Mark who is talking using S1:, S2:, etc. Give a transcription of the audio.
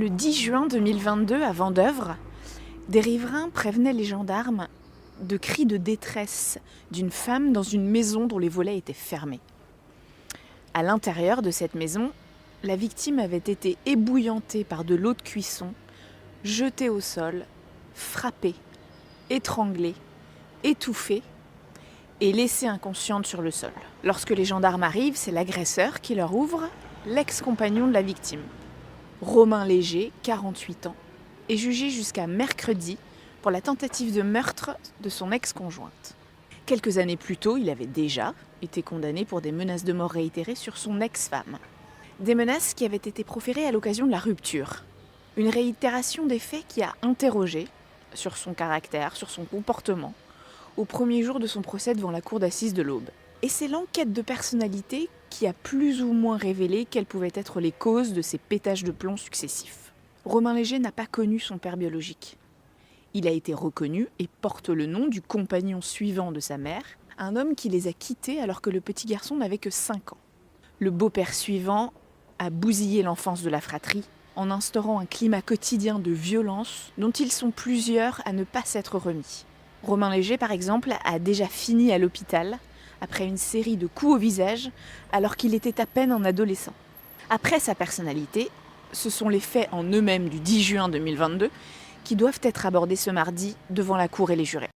S1: Le 10 juin 2022, à Vendeuvre, des riverains prévenaient les gendarmes de cris de détresse d'une femme dans une maison dont les volets étaient fermés. À l'intérieur de cette maison, la victime avait été ébouillantée par de l'eau de cuisson, jetée au sol, frappée, étranglée, étouffée et laissée inconsciente sur le sol. Lorsque les gendarmes arrivent, c'est l'agresseur qui leur ouvre, l'ex-compagnon de la victime. Romain Léger, 48 ans, est jugé jusqu'à mercredi pour la tentative de meurtre de son ex-conjointe. Quelques années plus tôt, il avait déjà été condamné pour des menaces de mort réitérées sur son ex-femme. Des menaces qui avaient été proférées à l'occasion de la rupture. Une réitération des faits qui a interrogé sur son caractère, sur son comportement, au premier jour de son procès devant la cour d'assises de l'Aube. Et c'est l'enquête de personnalité qui a plus ou moins révélé quelles pouvaient être les causes de ces pétages de plomb successifs. Romain Léger n'a pas connu son père biologique. Il a été reconnu et porte le nom du compagnon suivant de sa mère, un homme qui les a quittés alors que le petit garçon n'avait que 5 ans. Le beau-père suivant a bousillé l'enfance de la fratrie en instaurant un climat quotidien de violence dont ils sont plusieurs à ne pas s'être remis. Romain Léger, par exemple, a déjà fini à l'hôpital après une série de coups au visage alors qu'il était à peine un adolescent. Après sa personnalité, ce sont les faits en eux-mêmes du 10 juin 2022 qui doivent être abordés ce mardi devant la cour et les jurés.